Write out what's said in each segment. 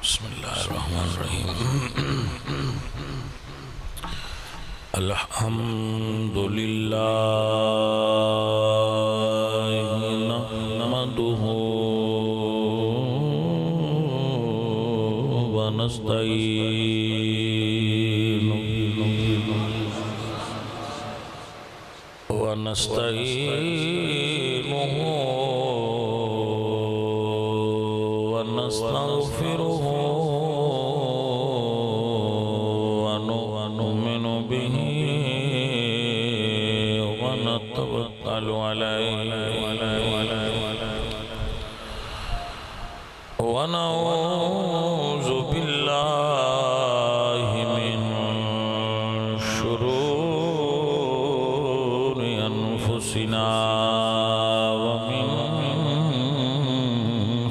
بسم اللہ الرحمن الرحیم الحمدللہ نحمدہ ونستعینہ ونستغفرہ ونؤمن به ونتوکل علیہ ونعوذ باللہ من شرور انفسنا ومن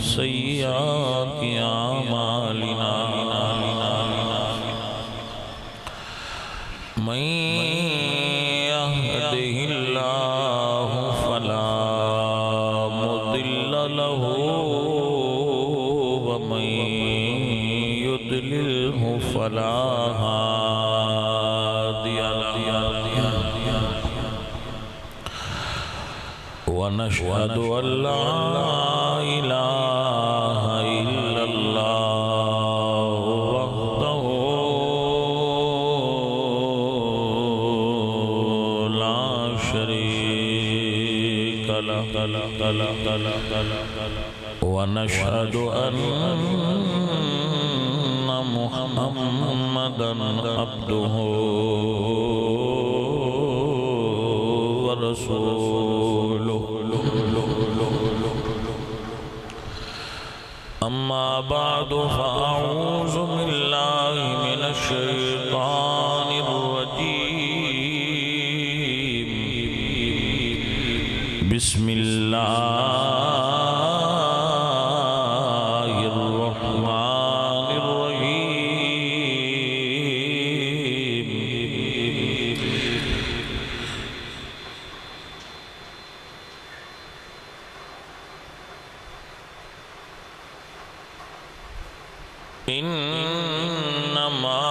سیئات اعمالنا من يهده الله فلا مضل له ومن يضلله فلا هادي له ونشهد أن لا إله إلا الله وحده لا شريك له ونشهد أن محمدًا عبده ورسوله أما بعد فأعوذ بالله من الشيطان الرجيم بسم الله الرحمن الرحيم إنما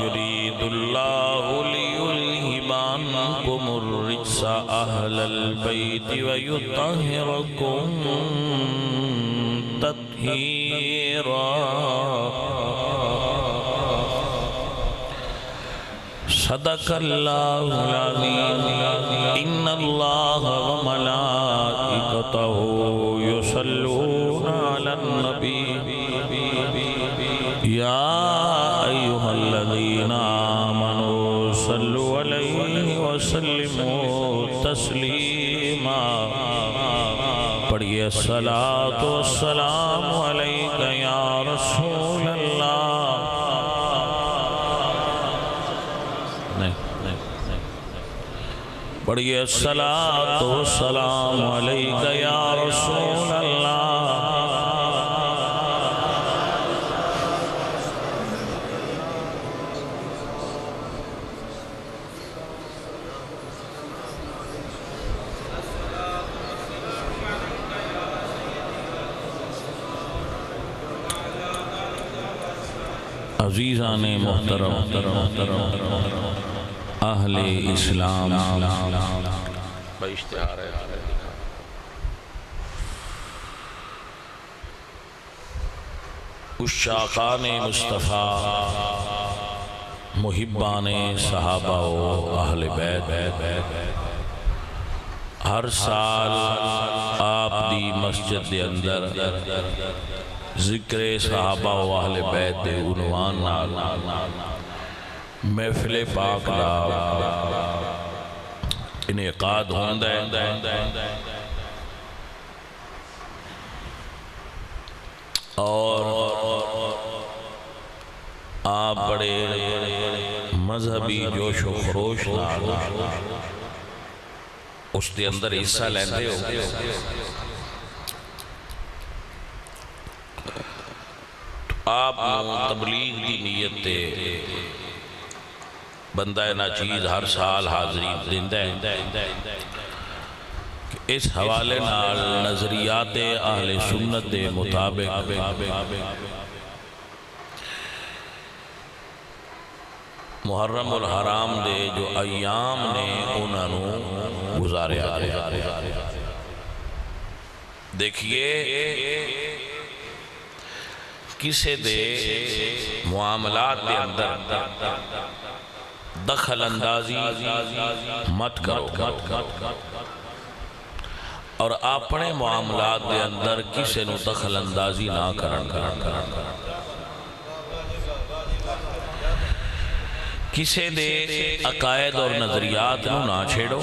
يريد الله ليذهب عنكم الرجس أهل البيت ويطهركم تطهيرا صدق الله العظيم إن الله وملائكته يصلون على النبي يا أيها الذين آمنوا صلوا عليه وسلموا تسليما پڑھیے الصلاة والسلام عليك يا رسول الله پڑھیے الصلاة والسلام عليك يا رسول الله عزیزان محترم اہل اسلام عشاقان مصطفیٰ محبان صحابہ و اہل بیت ہر سال آپ دی مسجد دے اندر ذکر صحابہ و اہل بیت دے عنوان نال محفل پاک دا انعقاد ہوندا ہے اور آپ بڑے مذہبی جوش و خروش نال اس دے اندر حصہ لیندے ہو آپ تبلیغ دی نیت تے بندہ ناچیز ہر سال حاضری دیندہ ہے کہ اس حوالے نال نظریات اہل سنت دے مطابق محرم الحرام دے جو ایام نے انہاں نوں گزاریا دیکھیے کسے دے معاملات دے اندر دخل اندازی مت کرو اور اپنے معاملات دے اندر کسے نو دخل اندازی نہ کرن کسے دے عقائد اور نظریات نو نہ چھیڑو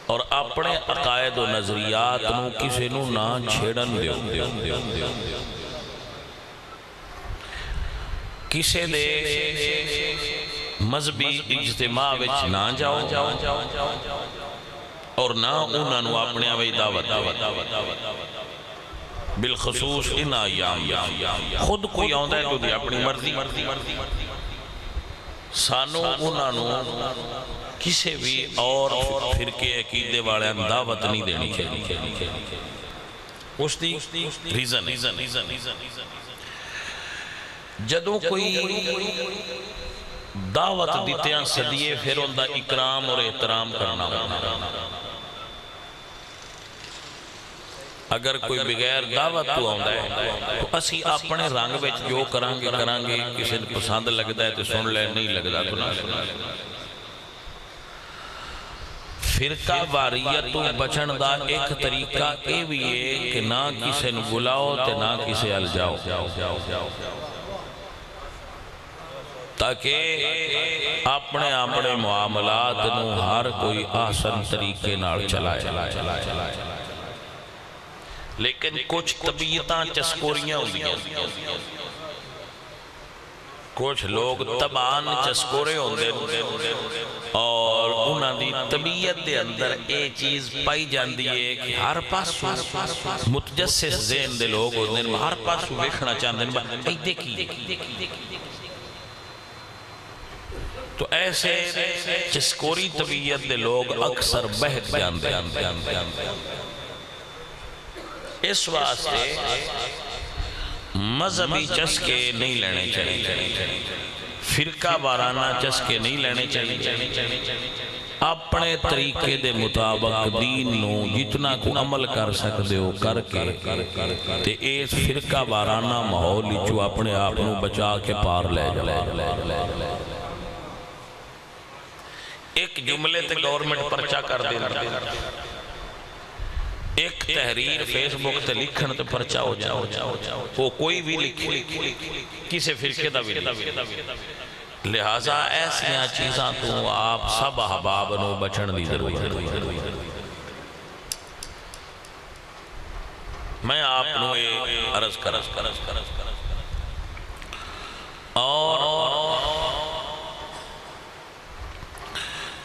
اور اپنے عقائد و نظریات نو کسے نو نہ چھیڑن دیو کسے دے مذہبی اجتماع وچ نہ جاؤ اور نہ انہاں نو اپنے آوے دعوت بالخصوص ان ایام خود کوئی آندہ ہے تو دی اپنی مرضی سانو انہاں نو کسے بھی اور فرقے عقیدے والے دعوت نہیں دینی چاہیے اس دی ریزن جدوں کوئی دعوت دیتے ہیں صدیے پھر ان دا اکرام اور احترام کرنا اگر کوئی بغیر دعوت تو آندا ہے تو اسی اپنے رنگ وچ جو کرانگے کسی پسند لگتا ہے تو سن لے نہیں لگتا تو نہ سن لے فرقہ واریت تو بچن دا ایک طریقہ اے بھی ہے کہ نہ کسی نو بلاؤ تے نہ کسی ال جاؤ تاکہ اپنے معاملات نو ہر کوئی آسن طریقے نال چلائے لیکن کچھ طبیعتاں چسکوریاں ہوندیاں کچھ لوگ طبعاً چسکورے ہوندے اور انہاں دی طبیعت دے اندر اے چیز پائی جاندی ہے کہ ہر پاسو متجسس ذہن دے لوگ ہوندے ہر پاسو ویکھنا چاہندے اے دیکھی تو ایسے چسکوری طبیعت دے لوگ اکثر بہک جاندے اس واسطے مذہبی چسکے نہیں لینے چاہیے فرقہ وارانہ چسکے نہیں لینے چاہیے اپنے طریقے دے مطابق دین نو جتنا کو عمل کر سکتے ہو کر کے تے اس فرقہ وارانہ ماحول جو اپنے آپ نو بچا کے پار لے جائے ایک جملے تے گورنمنٹ پرچہ کر دینا ایک تحریر فیس بک تے لکھن تے پرچہ ہو جائے وہ کوئی بھی لکھے کسی فرقے دا بھی لہٰذا ایسیاں چیزاں تو آپ سب احباب نو بچن دی ضرورت میں آپ نو عرض کرس اور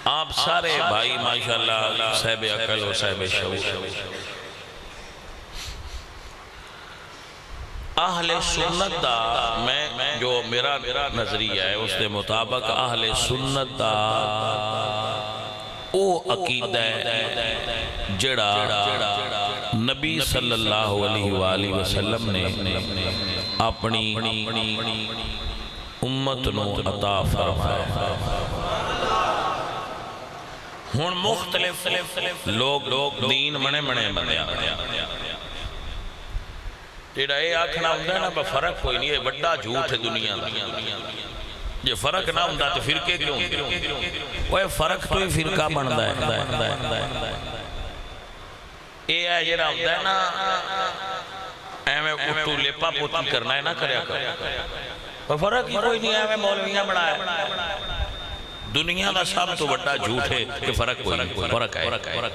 آپ سارے بھائی ماشاءاللہ صاحب عقل و صاحب شعور اہل سنت دا میں جو میرا نظریہ ہے اس دے مطابق اہل سنت دا او عقیدہ ہے جڑا نبی صلی اللہ علیہ وآلہ وسلم نے اپنی امت نو عطا فرمایا ہون مختلف لوگ دین منے بندیا تیرا اے آکھنا ہوندہ ہے نا فرق کوئی نہیں ہے بڑا جھوٹ ہے دنیا دا یہ فرق نہ ہوندہ تو فرقے کیوں وہ فرق تو ہی فرقہ بندہ ہے اے آئے جرہ ہوندہ ہے نا ایمیں اٹھو لیپا پوتی کرنا ہے نا کریا وہ فرق ہی کوئی نہیں ہے ایمیں مولویاں بڑا ہے دنیا دا سب تو بڑا جھوٹ ہے کہ فرق کوئی فرق ہے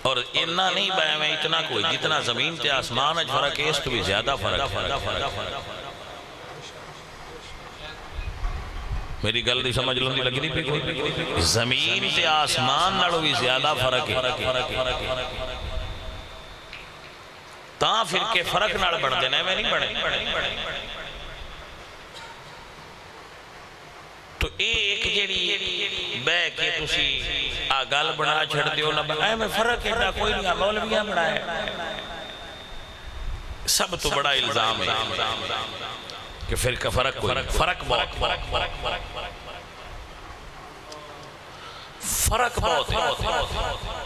اور اتنا نہیں بائے میں اتنا کوئی جتنا زمین تے آسمان اج فرق ہے اس تو بھی زیادہ فرق ہے میری گل دی سمجھ لوں دی لگی نہیں پہ کوئی زمین تے آسمان نڑو بھی زیادہ فرق ہے تاں پھر کے فرق نڑ بڑھ دینا ہے میں نہیں بڑھے تو ایک جیڑی بے کے تسی گل بنا چھڑ دیو نہ بنائے میں فرق ہے کوئی نہیں مولویاں بنائے سب تو بڑا الزام ہے کہ فرقہ فرق کوئی فرق بہت فرق بہت ہے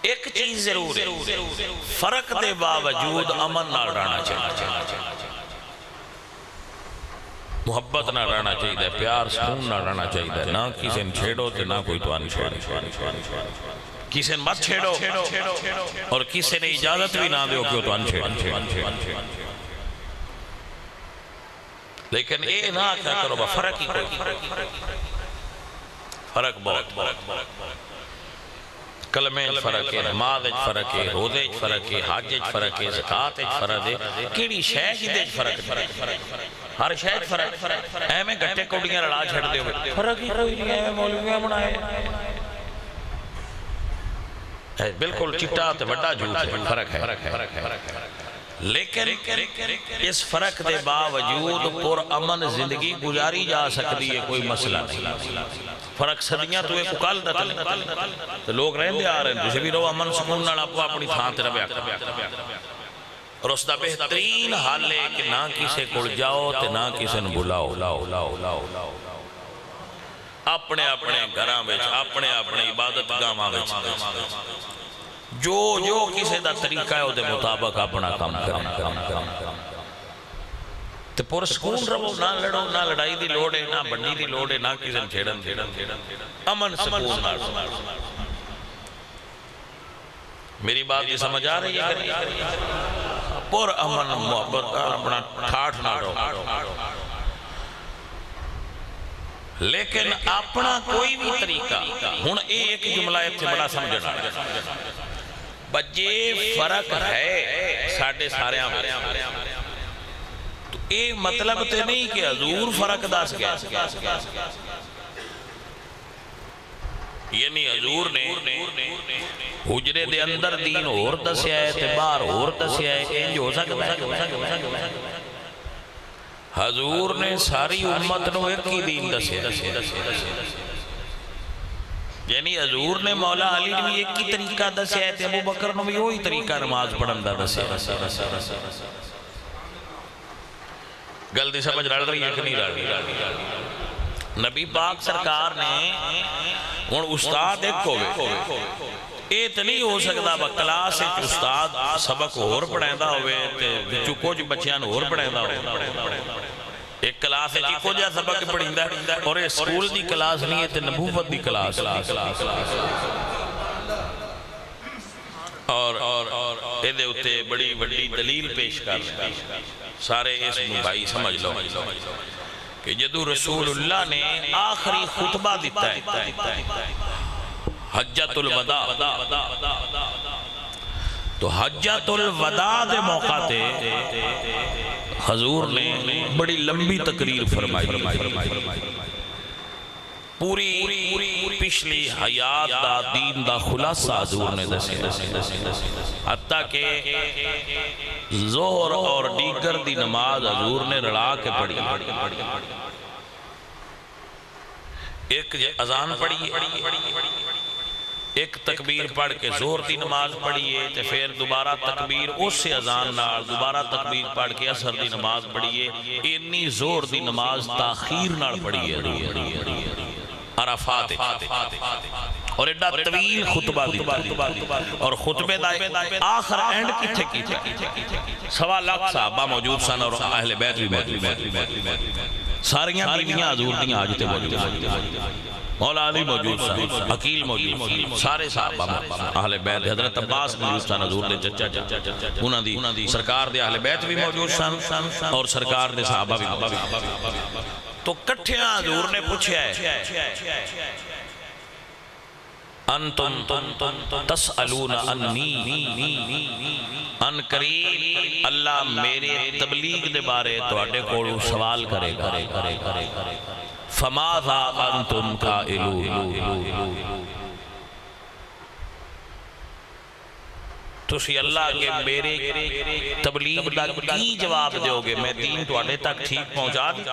ایک چیز ضرور ہے فرق دے باوجود امن نہ رہنا چاہیے محبت نہ رہنا چاہیے پیار سکون نہ رہنا چاہیے نہ کسی نے چھیڑو تو نہ کوئی تو ان چھیڑو کسی نے مت چھیڑو اور کسی نے اجازت بھی نہ دیو کیوں تو ان چھیڑو لیکن اے نہ کیا کرو فرق ہی کوئی فرق بہت کلمے فرق ہے نماز فرق ہے روزے فرق ہے حج فرق ہے زکات فرق ہے کیڑی شے جدے فرق ہے ہر شے فرق اے میں گٹے کوڑیاں لڑا چھڑ دیو فرق ہی کوئی نہیں ہے مولویاں بنائے بالکل چٹا تے بڑا جھوٹ فرق ہے لیکن اس فرق دے باوجود پر امن زندگی گزاری جا سکتی ہے کوئی مسئلہ نہیں فرق صدیاں تو ایک کل دتل تو لوگ رہندے آ رہے ہیں جسے بھی رہو امن سکون نال اپو اپنی تھان تے رہیا اور اس دا بہترین حال ہے کہ نہ کسے کول جاؤ تے نہ کسے نوں بلاؤ اپنے اپنے گھراں وچ اپنے اپنے عبادت گاہاں وچ جو کسی دا طریقہ ہے وہ دے مطابق اپنا کام کریں تے پر سکون رہو نہ لڑو نہ لڑائی دی لوڑ ہے نہ بنی دی لوڑ ہے نہ کسی نے چھیڑن امن سکون نہ میری بات یہ سمجھ آ رہی ہے پر امن محبت اپنا ٹھاٹھ نہ رہو لیکن اپنا کوئی بھی طریقہ ہن ایک جملہ ایتھے بڑا سمجھنا بجے فرق ہے ساڑھے سارے تو اے مطلب تے نہیں کہ حضور فرق دس گیا یعنی حضور نے حجرے دے اندر دین اور دسیا ہے تے باہر اور دسیا ہے انج ہو سکتا ہے حضور نے ساری امت نو ایک ہی دین دسیا یعنی حضور نے مولا علی نے ایک ہی طریقہ دسیا ہے ابو بکر نے بھی وہی طریقہ نماز پڑھن دا دسیا گل دی سمجھ رڑ رہی ہے کہ نہیں رڑ رہی نبی پاک سرکار نے ہن استاد ایک ہوئے اے تے نہیں ہو سکدا با کلاس وچ استاد سبق اور پڑھیندا ہوئے تے وچوں کچھ بچیاں نوں اور پڑھیندا ہوئے ایک کلاس ہے کو جا سبق پڑھیندا اور یہ سکول دی کلاس نہیں ہے تے نبوت دی کلاس اور اے دے اتے بڑی بڑی دلیل پیش کر سارے اس بھائی سمجھ لو کہ جدو رسول اللہ نے آخری خطبہ دیتا ہے حجۃ الوداع تو حجۃ الوداع دے موقع تے حضور نے بڑی لمبی تقریر فرمائی پوری پچھلی حیات دا دین دا خلاصہ حضور نے دسیا حتیٰ کہ ظہر اور دیگر دی نماز حضور نے رڑا کے پڑھی ایک اذان پڑھی ایک تکبیر پڑھ کے ظہر دی نماز پڑھیے تے پھر دوبارہ تکبیر اس سے اذان نال دوبارہ تکبیر پڑھ کے عصر دی نماز پڑھیے انی ظہر دی نماز تاخیر نال پڑھیے عرفات اور ایڈا طویل خطبہ دیتا اور خطبے دا آخر اینڈ کتھے کی 1.25 لاکھ صحابہ موجود سن اور اہل بیت بھی موجود ساریاں بیویاں حضور دیاں آج تے موجود مولا علی موجود سن عقیل موجود سارے صحابہ اہل بیت حضرت عباس موجود سن حضور دے چچا انہاں دی سرکار دے اہل بیت بھی موجود سن اور سرکار دے صحابہ بھی تو کٹھیاں حضور نے پوچھا ہے انتم تسألون انی ان قریب اللہ میرے تبلیغ دے بارے تواڈے کولوں سوال کرے گا فماذا انتم قائلون تسی اللہ کے میرے تبلیغ دا کی جواب دیو گے میں دین تواڈے تک ٹھیک پہنچا دی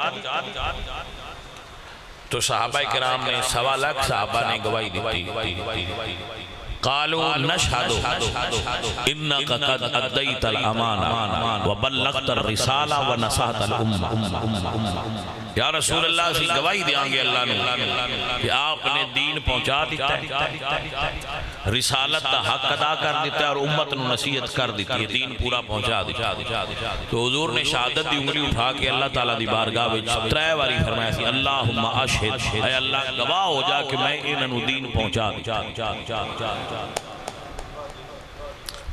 تو صحابہ کرام نے 1.25 لاکھ صحابہ نے گواہی دیتی قالوا نشهد انك قد اديت الامانه وبلغت الرساله ونصحت الامه یا رسول اللہ سے گواہی دیاں گے اللہ نے کہ آپ نے دین پہنچا دیتا ہے، رسالت کا حق ادا کر دیتا ہے اور امت نو نصیحت کر دیتی ہے، دین پورا پہنچا دیتا ہے۔ تو حضور نے شہادت دی انگلی اٹھا کے اللہ تعالیٰ دی بارگاہ وچ 3 واری فرمایا سی اللہم اشہد، اے اللہ گواہ ہو جا کہ میں انہاں نو دین پہنچا دیتا۔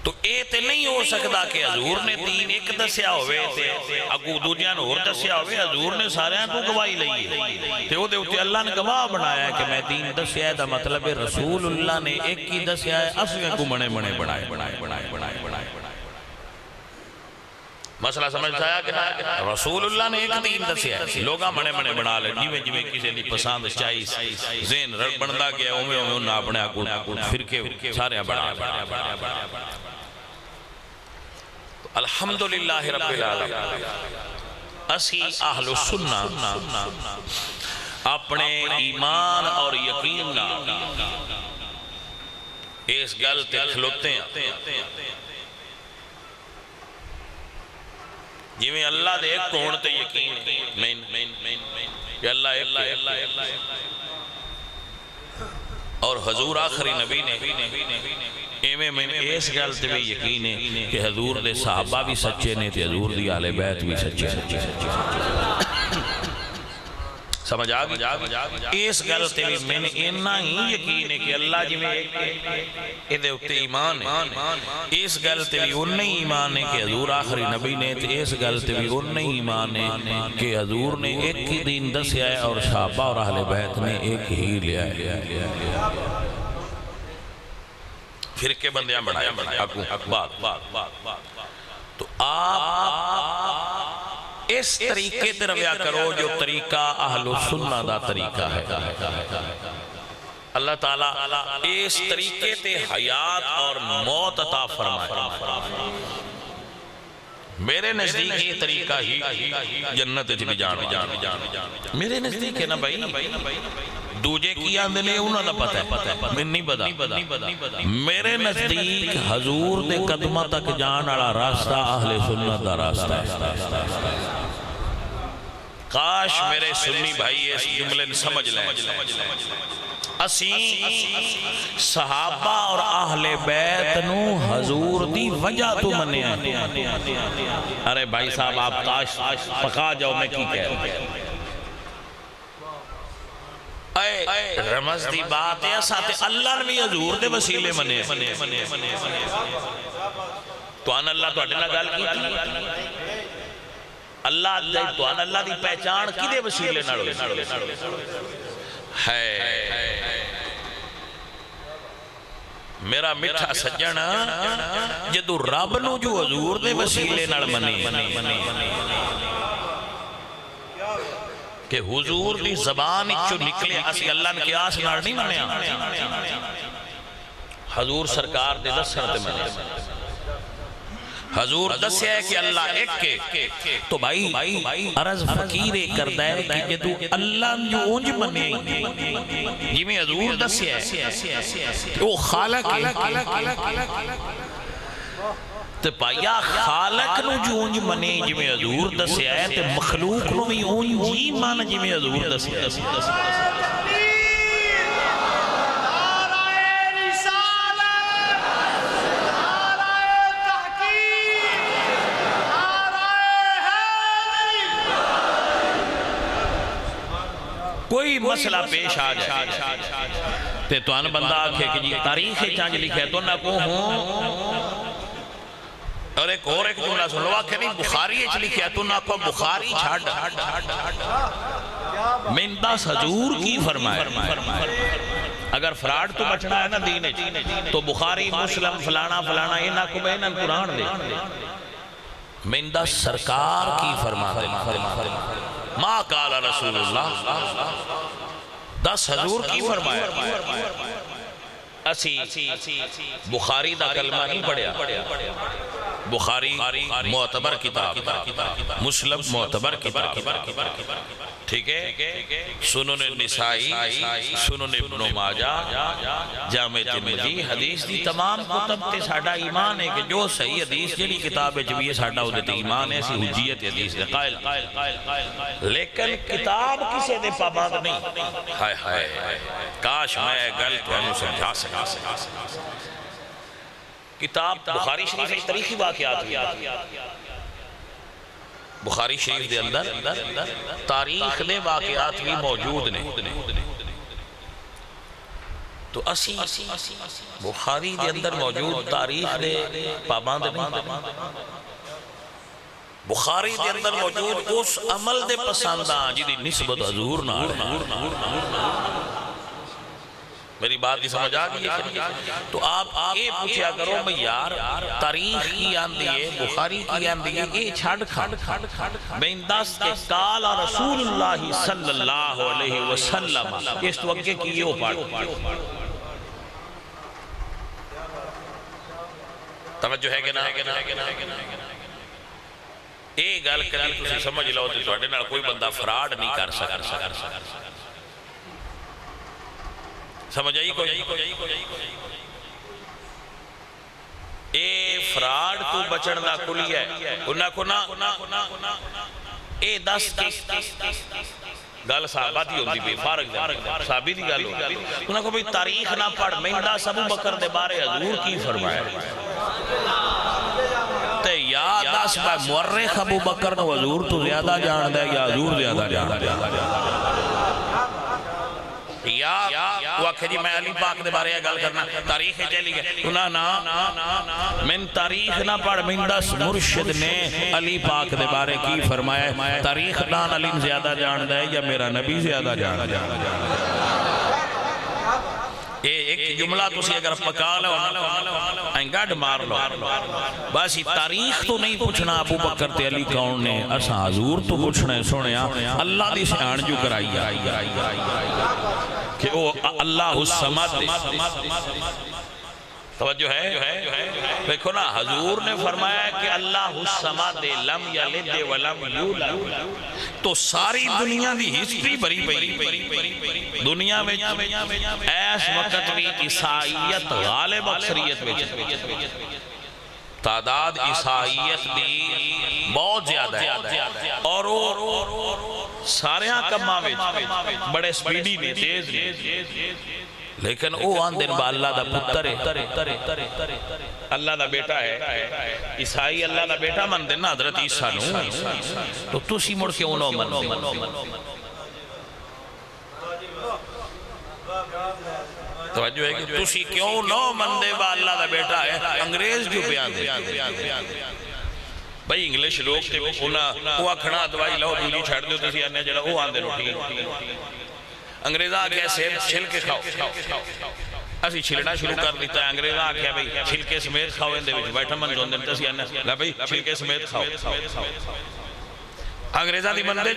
تو اے تے نہیں ہو سکتا کہ حضور نے دین ایک دسیا ہوئے تے اگو دوجیاں نو اور دسیا ہوئے، حضور نے سارے تو گواہی لئی ہے تے او دے اوتے اللہ نے گواہ بنایا ہے کہ میں دین دسیا ہے، دا مطلب ہے رسول اللہ نے ایک ہی دسیا ہے، اسویں کو بنے بنائے۔ مسئلہ سمجھ آیا کہ رسول اللہ نے ایک دین دسیا ہے، لوگاں بنے بنا لے جویں کسی دی پسند چاہیس ذہن بندا گیا اوویں انہاں اپنے اگوں فرقے سارے بنا۔ الحمدللہ رب العالمین اسی اہل السنہ اپنے ایمان اور یقین اس گل تے کھلوتے ہیں جویں اللہ دے ایک کون تے یقین کہ اللہ ایک اور حضور آخری نبی نے ایویں میں اس گل تے بھی یقین ہے کہ حضور دے صحابہ بھی سچے نے تے حضور دی اہل بیت بھی سچے۔ سمجھ آ گئی؟ اس گل تے بھی میں نے اتنا ہی یقین ہے کہ اللہ جی میں ایدے اتے ایمان ہے، اس گل تے بھی انہیں ایمان ہے کہ حضور آخری نبی نے، اس گل تے بھی انہیں ایمان ہے کہ حضور نے ایک ہی دین دسیا ہے اور صحابہ اور اہل بیت نے ایک ہی لیا ہے۔ فرقے بندیاں بنایا تو آپ اس طریقے تے رویہ کرو جو طریقہ اہل سنہ دا طریقہ ہے۔ اللہ تعالیٰ اس طریقے تے حیات اور موت عطا فرمائے۔ میرے نزدیک یہ طریقہ ہی جنت بھی جانا، میرے نزدیک ہے نا بھائی، دوجے کی آندے لے انہوں نے پتہ ہے، میں نہیں پتا۔ میرے نزدیک حضور دے قدمہ تک جان والا راستہ اہل سنت دا راستہ ہے۔ کاش میرے سنی بھائی اس جملے نے سمجھ لیں، اسیں صحابہ اور اہل بیت نو حضور دی وجہ تو منے ہیں۔ ارے بھائی صاحب آپ کاش پکا جاؤ میں کی کہہ رہا ہوں، رمز دی بات ہے ساتھ اللہ نے بھی حضور دے وسیلے منے تو آن اللہ تو اڈنا گال کی اللہ دی پہچان کی دے وسیلے نڑو ہے۔ میرا مٹھا سجن جدو رب نو جو حضور دے وسیلے نڑ منے کہ حضور دی زبان اچھو نکلے اسی اللہ نے قیاس نار نہیں منیا، حضور سرکار دے دسن تے منے، حضور دسیا ہے کہ اللہ ایک کے تو بھائی عرض فقیرے کردہ ہے کہ جدو اللہ جو اونج منے جی میں حضور دسیا ہے وہ خالق ہے تو پایا خالق نو جو اونج منے جی میں حضور دسیا ہے تو مخلوق نو بھی اونج جی مانا جی میں حضور دسیا ہے۔ کوئی مسئلہ پیش آ جائے تو ان بندہ آکھے کہ جی تاریخ چانج لکھے تو نہ کو ہوں اور ایک جملہ سن لو آکھے نہیں بخاری اچھ لکھے تو نہ کو بخاری چھاڑ من 10 حضور کی فرمائے۔ اگر فراڈ تو بچنا ہے نا دین تو بخاری مسلم فلانا یہ نہ کو بینن قرآن دے من 10 سرکار کی فرمائے ما قال رسول اللہ 10 حضور کی فرمایا۔ اسی بخاری دا کلمہ نہیں پڑھیا، بخاری معتبر کتاب، مسلم معتبر کتاب، ٹھیک ہے، سنن نسائی، سنن ابن ماجہ، جامع ترمذی، حدیث دی تمام کتب تے ساڈا ایمان ہے کہ جو صحیح حدیث جڑی کتاب وچ بھی ہے ساڈا اودے تے ایمان ہے، اسی حجیت حدیث دے قائل، لیکن کتاب کسے دے پابند نہیں۔ ہائے ہائے کاش میں گل تانوں سمجھا سکا۔ کتاب بخاری شریف میں تاریخی واقعات بھی، بخاری شریف دے اندر تاریخ دے واقعات بھی موجود نے، تو اسی بخاری دے اندر موجود تاریخ دے پابند نہیں، بخاری دے اندر موجود اس عمل دے پسنداں جدی نسبت حضور نال ہے۔ میری بات کی سمجھ آگئی ہے؟ تو آپ یہ پوچھا کرو میں یار تاریخ کی آندی ہے، بخاری کی آندی ہے، یہ چھڑ کھڑ میں انداز کے قال رسول اللہ صلی اللہ علیہ وسلم اس تو اگے کی یہ پڑھ توجہ ہے کہ نا؟ یہ گل کری تسی سمجھ لو تو تواڈے نال کوئی بندہ فراڈ نہیں کر سکتا۔ سمجھ آئی کوئی؟ اے فراڈ تو بچن دا کلی ہے، انہاں کو نا اے دس گل صحابہ دی ہوندی بھی فارغ صحابی دی گل ہوندی، انہاں کو بھی تاریخ نہ پڑھ مہندہ ابو بکر دے بارے حضور کی فرمایا تے یا دس بھائی مورخ ابو بکر نو حضور تو زیادہ جان دے یا حضور زیادہ جان دے، یا وہ آکھے جی میں علی پاک دے بارے گل کرنا تاریخ چلی گئے، انہاں نا من تاریخ نہ پڑھ من دس مرشد نے علی پاک دے بارے کی فرمایا، تاریخ دان علی زیادہ جان دے یا میرا نبی زیادہ جان دے۔ ایک جملہ تسی اگر پکا لو گڈ مار لو، بس تاریخ تو نہیں پوچھنا ابو بکر تے علی کون نے، اساں حضور تو پوچھنا ہے سنیا اللہ دی شان جو کرائی کہ او اللہ الصمد۔ توجہ ہے؟ دیکھو نا حضور نے فرمایا کہ اللہ الصمد لم یلد ولم یولد، تو ساری دنیا دی ہسٹری بری پئی دنیا میں ایس وقت بھی عیسائیت غالب اکثریت میں تعداد عیسائیت دی بہت زیادہ ہے، اور سارے کماں میں بڑے سپیڈی نے تیز نے، لیکن او آندن با اللہ دا پتر ہے، اللہ دا بیٹا ہے، عیسائی اللہ دا بیٹا من دن حضرت عیسیٰ نو، تو تسی مڑ کے انہوں من دن۔ توجہ ہے کہ تسی کیوں نو من دے با اللہ دا بیٹا ہے، انگریز جو بیان دے بھئی انگلیش لوگ تے وہ اکھنا دوائی لو دوجی چھڑ دیو تسی آنے جڑا وہ آن دے روٹی، انگریزہ آگیا سیب چھل کے کھاؤ، اسی چھلنا شروع کر دیتا ہے، انگریزہ آگیا بھئی چھلکے سمیت کھاؤ اندے وچ بیٹھا من جون دے تسی آنے لہ بھئی چھلکے سمیت کھاؤ، انگریزہ دی مندے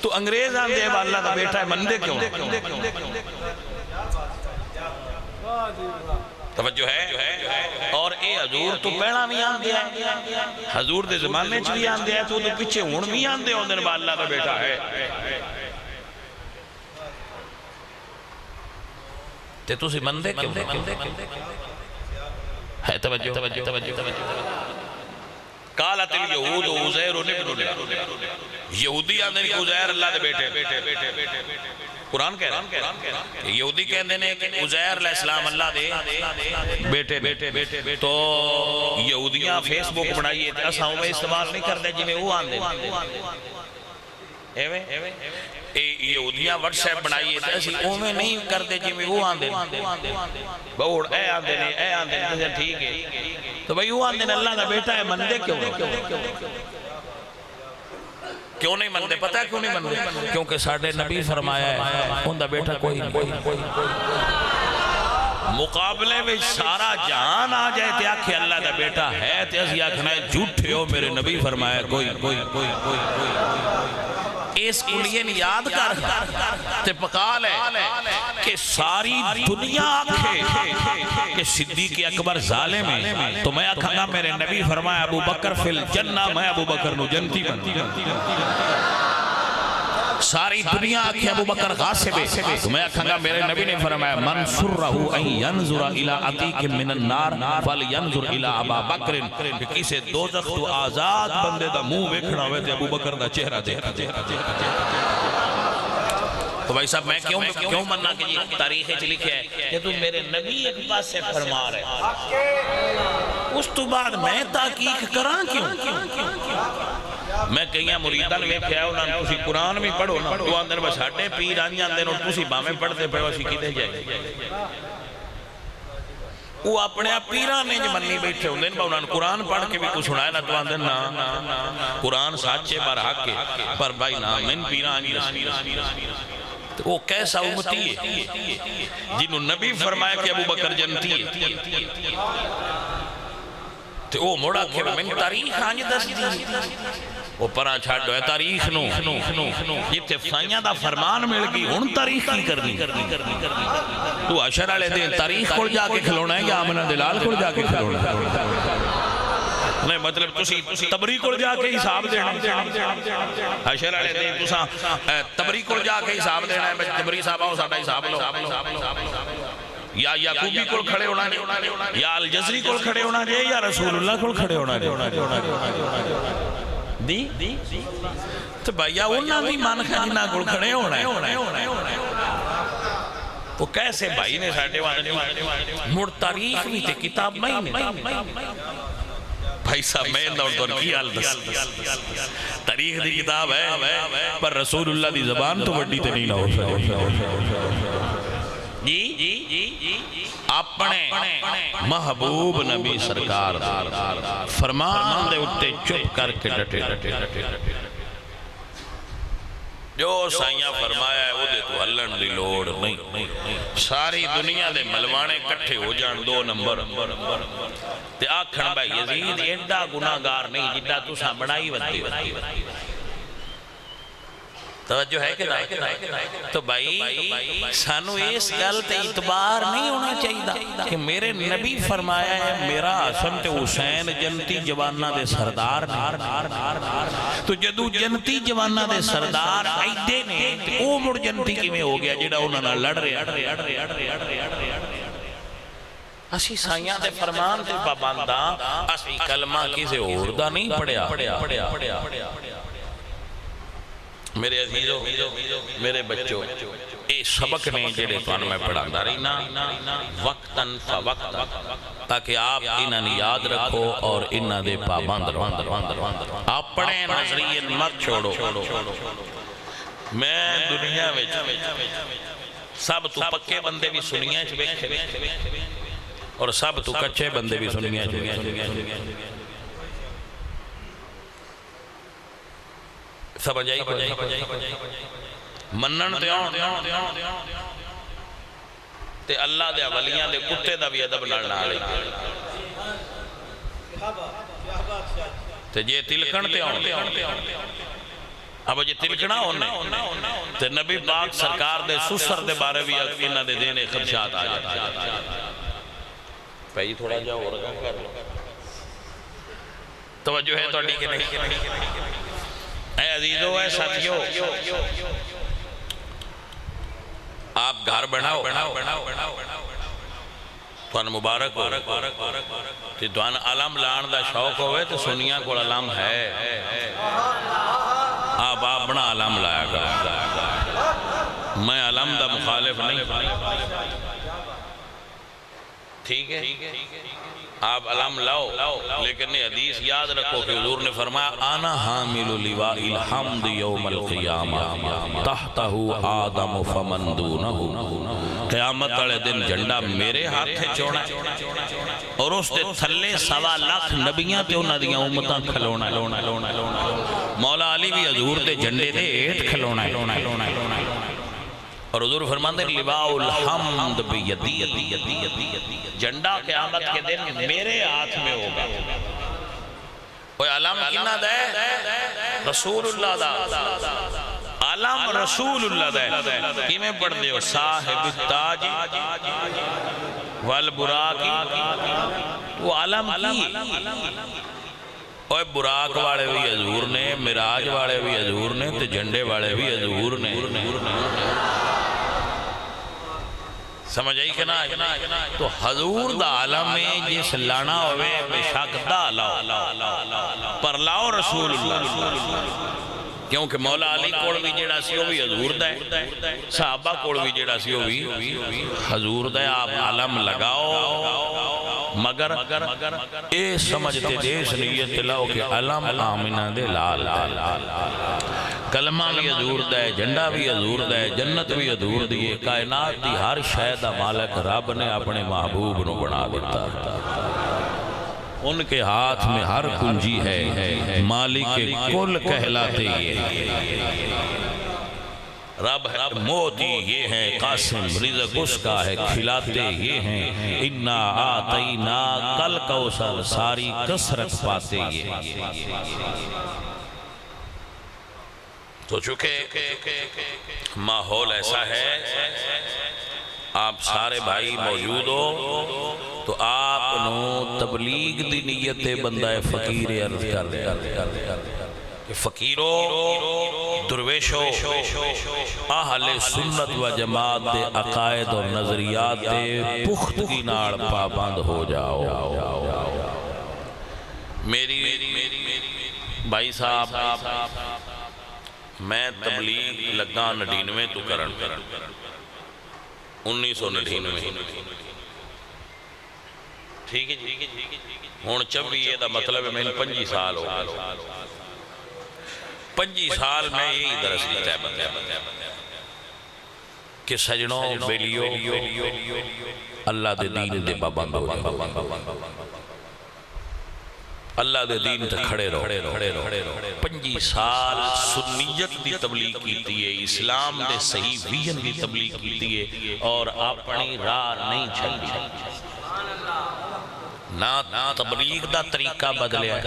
تو انگریز آن دے اللہ دا بیٹا ہے مندے کیوں؟ توجہ ہے؟ اور اے حضور تو پہنا بھی آن دیا ہے، حضور دے زمانے چ بھی آن دیا ہے، تو پیچھے ہون بھی آن دے ہوندے با اللہ دا بیٹا ہے، تے تو سی مندے کیوں؟ ہے توجہ قالت الیہود عزیر ابن اللہ، یہودی آن دے عزیر اللہ دے بیٹے، قرآن کہہ رہا ہے یہودی کہہ دینے کہ عزیر علیہ السلام اللہ دے بیٹے، تو یہودیاں فیس بک بنائیے تھے اساں میں استعمال نہیں کر دے جی میں وہ آن دے، یہودیاں واٹس ایپ بنائیے تھے اسی اوہ نہیں کر دے جی میں وہ آن دے، بہوڑ اے آن دے اے آن دے ٹھیک ہے، تو بھئی وہ آن دے اللہ کا بیٹا ہے مندے کیوں نہیں مندے؟ پتہ ہے کیوں نہیں مندے؟ کیونکہ ساڑھے نبی فرمایا ہے ان دا بیٹا کوئی نہیں، مقابلے میں سارا جہان آ جائے تے آکھے اللہ دا بیٹا ہے تے اسی آکھنا ہے جھوٹے ہو، میرے نبی فرمایا کوئی اس کو لیے یاد کر تے پکال ہے کہ کہ ساری دنیا آکھے کہ صدیق اکبر ظالم ہے تو میں آکھاں گا میرے نبی فرمایا ابو بکر فی الجنہ، میں ابو بکر نو جنتی بن. ساری دنیا آکھے ابو بکر غاصب ہے تو میں آکھاں گا میرے نبی نے فرمایا من سرہ ان ینظر الی عتیق من النار فلینظر الی ابا بکر، کہ کسے دوزخ تو آزاد بندے دا منہ ویکھنا ہوئے تے ابو بکر دا چہرہ دیکھا. تو بھائی صاحب میں کیوں مننا کہ یہ تاریخ لکھے ہے کہ تو میرے نبی ایک پاس سے فرما رہے اس تو بعد میں تحقیق کران کیوں؟ میں کہیں مریدان ویکھے آئے انہوں نے تسی قرآن بھی پڑھو نا تو اندر بس ہٹے پیر آنی آندے اور تسی بامیں پڑھتے پہ وسی کی دے جائے وہ اپنے آپ پیران نے جو منی بیٹھے ہوں دن با انہوں نے قرآن پڑھ کے بھی کچھ سنائے نا تو اندر نا قرآن ساتھے بار حق کے پر بھائی نا من پیران آنی رسی وہ کیسا امتی ہے جنہوں نبی فرمایا کہ ابو بکر جنتی ہے تو وہ موڑا کہ من تاریخ آنی دس دی وہ پرا چھاڑ ہے تاریخ نو جتے فائیاں دا فرمان مل گئی ان تاریخ کی کرنی تو عشر آلے دیں تاریخ کھل جا کے کھلونا ہے یا آمنہ دلال کھل جا کے کھلونا ہے نہیں مطلب تسی تبری کھل جا کے حساب دینا عشر آلے دیں تسا تبری کھل جا کے حساب دینا ہے تبری صاحب آؤ ساڑھا حساب لو یا یعقوبی کل کھڑے ہونا جے یا الجزری کل کھڑے ہونا جے یا رسول اللہ کل کھڑے ہونا جے دی تو بھائیہ انہاں بھی مان خانینا کل کھڑے ہونا ہے وہ کیسے بھائی نے ساٹھے وانے مڑ تاریخ بھی تے کتاب میں بھائی صاحب میں اندھا اور کی حال دس تاریخ دی کتاب ہے پر رسول اللہ دی زبان تو بڑی تے نہیں نہ ہو سکتا جی اپنے محبوب نبی سرکار فرمان دے اتے چپ کر کے ڈٹے جو سائیاں فرمایا ہے وہ دے تو ہلن دی لوڑ نہیں ساری دنیا دے ملوانے کٹھے ہو جان دو نمبر تے آکھن بھائی یزید ایڈا گناہگار نہیں جڈا تو ساں بڑائی ودی توجہ ہے کہ تو بھائی سانو اس گل تے اعتبار نہیں ہونا چاہیے کہ میرے نبی فرمایا ہے میرا حسن تے حسین جنتی جوانہ دے سردار تو جدو جنتی جوانہ دے سردار ایڈے نے او مڑ جنتی کی میں ہو گیا جڑا انہوں نے لڑ رہے اسی سائیاں دے فرمان دے پابندہ اسی کلمہ کسے اوردہ نہیں پڑیا میرے عزیزوں میرے بچوں اے سبق نے جڑے توانوں میں پڑھا دا رہی نا وقتاً فوقتاً تاکہ آپ انہاں نے یاد رکھو اور انہاں دے پابند رہو اپنے نظریے مت چھوڑو میں دنیا میں سب تو پکے بندے بھی سنیاں چھ بیٹھے اور سب تو کچھے بندے بھی سنیاں چھ سمجھ آئی منن تے آن تے اللہ دے ولیاں دے کتے دا بھی ادب لڑنا لے تے جے تلکن تے آن اب جے تلکنا ہونے تے نبی پاک سرکار دے سسر دے بارے بھی انہاں دے دینے خدشات آ جاتا پہی تھوڑا جاؤ اور رکھا کر لو توجہ ہے تو ڈیکے نہیں اے عزیزو اے ساتھیو آپ گھر بناؤ توان مبارک ہو تی توان علم لان دا شوق ہوئے تو سنیا کو علم ہے آپ بنا علم لایا گا میں علم دا مخالف نہیں ٹھیک ہے آپ علم لاؤ لیکن حدیث یاد رکھو کہ حضور نے فرمایا آنا حامل لواء الحمد یوم القیامہ تحتہ آدم فمن دونہ قیامت والے دن جھنڈا میرے ہاتھ ہے چوڑا اور اس دے تھلے 1.25 لاکھ نبیاں تے انہاں دیاں امتاں کھلونا مولا علی بھی حضور دے جھنڈے دے ایٹ کھلونا اور حضور فرماندے لواء الحمد بیدی جھنڈا قیامت کے دن میرے ہاتھ میں ہوگا کوئی علم کنہ دے رسول اللہ دا علم رسول اللہ دا کی میں پڑھ دے ہو صاحب التاج والبراق وہ علم کی اوہ براق والے بھی حضور نے مراج والے بھی حضور نے تے جھنڈے والے بھی حضور نے سمجھ آئی کہ نا تو حضور دا عالم میں جس لانا ہوئے بے شک دا لاؤ پر لاؤ رسول اللہ کیونکہ مولا علی کوڑ بھی جیڑا سی وہ بھی حضور دا ہے صحابہ کوڑ بھی جیڑا سی وہ بھی حضور دا ہے آپ عالم لگاؤ مگر اے سمجھتے دیس نیت لاؤ کہ علم آمینہ دے لال کلمہ بھی حضور دا ہے جھنڈا بھی حضور دا ہے جنت بھی حضور دی ہے کائنات دی ہر شہدہ مالک رب نے اپنے محبوب نو بنا دیتا ان کے ہاتھ میں ہر کنجی ہے مالک کل کہلاتے یہ رب ہے موتی یہ ہے قاسم رزق اس کا ہے کھلاتے یہ ہیں انا آتینا کل کوثر ساری کثرت پاتے یہ تو چونکہ ماحول ایسا ہے آپ سارے بھائی موجود ہو تو آپ نو تبلیغ دی نیت بندہ فقیر عرض کر کہ فقیرو درویشو اہل سنت و جماعت دے عقائد اور نظریات دے پختگی ناڑ پابند ہو جاؤ میری بھائی صاحب میں تبلیغ لگا 99 تو کرن 1999 ٹھیک ہے جی ہون 24 دا مطلب ہے میں 25 سال ہو 25 سال میں یہی درس لیتا ہے کہ سجنوں بیلیو اللہ دے دین دے پابند ہو جائے اللہ دے دین تے کھڑے رہو 25 سال سنیت دی تبلیغ کیتی ہے اسلام دے صحیح ویژن دی تبلیغ کیتی ہے اور اپنی راہ نہیں چھڑی نہ تبلیغ دا طریقہ بدلیا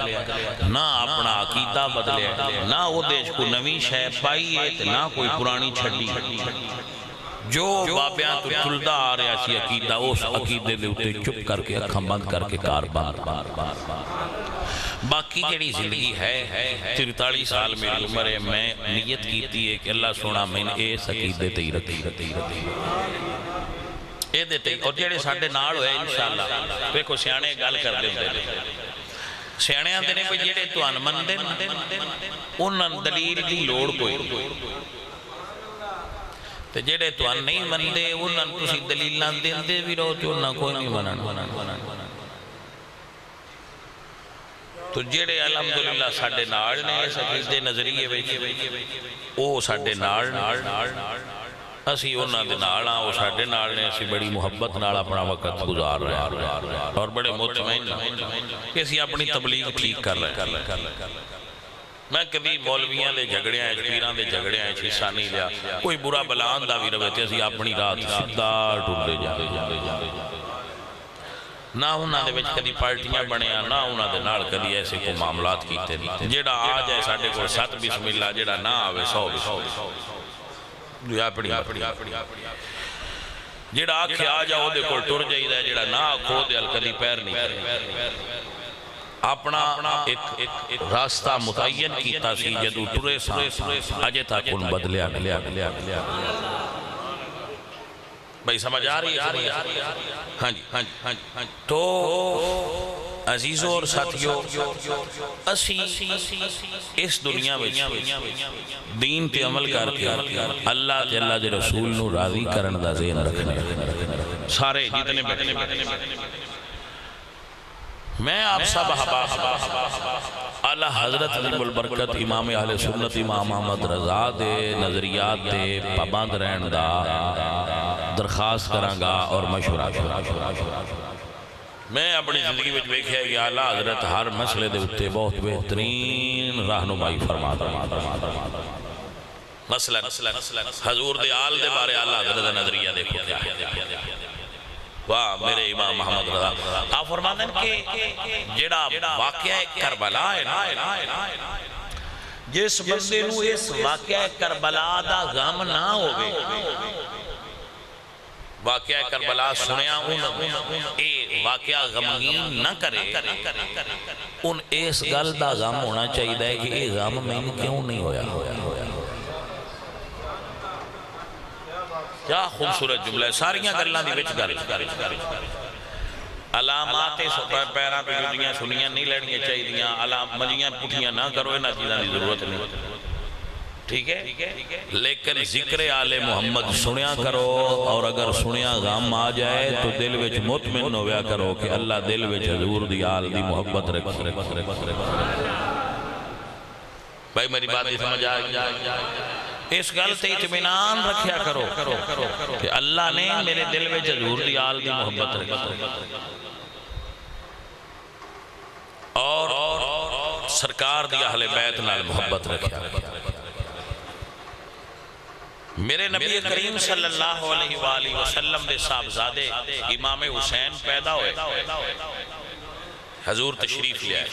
نہ اپنا عقیدہ بدلیا نہ وہ دیش کو نوی شے پائی ہے نہ کوئی پرانی چھڑی جو بابیاں تو تلدہ آ رہا سی عقیدہ اس عقیدے دے اتے چپ کر کے اکھاں بند کر کے کار بار باقی جڑی زندگی ہے 43 سال میری عمر ہے میں نیت کیتی ہے کہ اللہ سونا میں نے اس عقیدے تے ہی رکھی اے دیتے اور جڑے ساڑھے ناڑ ہوئے انشاءاللہ ویکھو سیانے گال کر دے سیانے آندے نے پہ جڑے تو ان من دے انہاں دلیل دی لوڑ کوئی تے جڑے تو ان نہیں من دے انہاں تسی دلیل نہ دے بھی رہو تو انہاں کوئی نہیں منن تو جڑے الحمدللہ ساڑھے ناڑ نے اس عقیدے نظریے او ساڑھے ناڑ اسی انہاں دے نال ہاں وہ ساڈے نال نے اسی بڑی محبت نال اپنا وقت گزار رہے ہیں اور بڑے مطمئن کہ اسی اپنی تبلیغ ٹھیک کر رہے ہیں میں کبھی مولویاں دے جھگڑیاں پیراں دے جھگڑیاں حصہ نہیں لیا کوئی برا بلان دا بھی روے تے اسی اپنی رات سدھا ٹرتے جاتے نہ انہاں دے وچ کدی پارٹیاں بنیاں نہ انہاں دے نال کدی ایسے کوئی معاملات کیتے نہیں جیڑا آ جائے ساڈے کول 7 بسم اللہ جیڑا نہ آوے 100 جیڑا آکھے آ جاؤ دے کول ٹر جائی دا جیڑا نہ آکھو دے الکدی پیر نہیں اپنا ایک راستہ متعین کیتا سی جدو ٹرے ساں اجے تک ان بدلیا بھائی سمجھ آ رہی ہے ہاں جی تو عزیزوں اور ساتھیوں اسی اس دنیا میں دین پہ عمل کر کے اللہ جل دے رسول نو راضی کرن دا ذہن رکھنے سارے جتنے بیٹھنے میں آپ سب احباب اعلی حضرت عظیم البرکت امام اہل سنت امام محمد رضا دے نظریات دے پابند رہن دا درخواست کرانگا اور مشورہ میں اپنی زندگی میں دیکھا ہے کہ اعلی حضرت ہر مسئلے دے اتے بہت بہترین رہنمائی فرماتا مثلا حضور دے آل دے بارے اعلی حضرت نظریہ دیکھو کیا ہے واہ میرے امام محمد رضا آپ فرماتے ہیں کہ جڑا واقعہ کربلا ہے جس بندے نو اس واقعہ کربلا دا غم نہ ہوئے، واقعہ کربلا سنیا اے واقعہ غمگین نہ کرے، ان اس گل دا غم ہونا چاہیے کہ اے غم میں کیوں نہیں ہویا۔ کیا خوبصورت جملہ ہے، ساریاں گلان دی وچ گل۔ علامات پیران پہ جدیاں سنیاں نہیں لڑنیاں چاہیے دیاں، مجیاں پٹھیاں نہ کرو، انہاں چیزاں دی ضرورت نہیں، ٹھیک ہے؟ لیکن ذکر آل محمد سنیا کرو، اور اگر سنیا غم آ جائے تو دل وچ مطمئن ہویا کرو کہ اللہ دل وچ حضور دی آل دی محبت رکھ۔ بھائی میری بات دی سمجھ آئے، اس گل تے اطمینان رکھیا کرو کہ اللہ نے میرے دل وچ حضور دی آل دی محبت رکھ، اور سرکار دی اہل بیت نال محبت رکھیا۔ میرے نبی کریم صلی اللہ علیہ وآلہ وسلم دے صاحبزادے امام حسین پیدا ہوئے، حضور تشریف لے آئے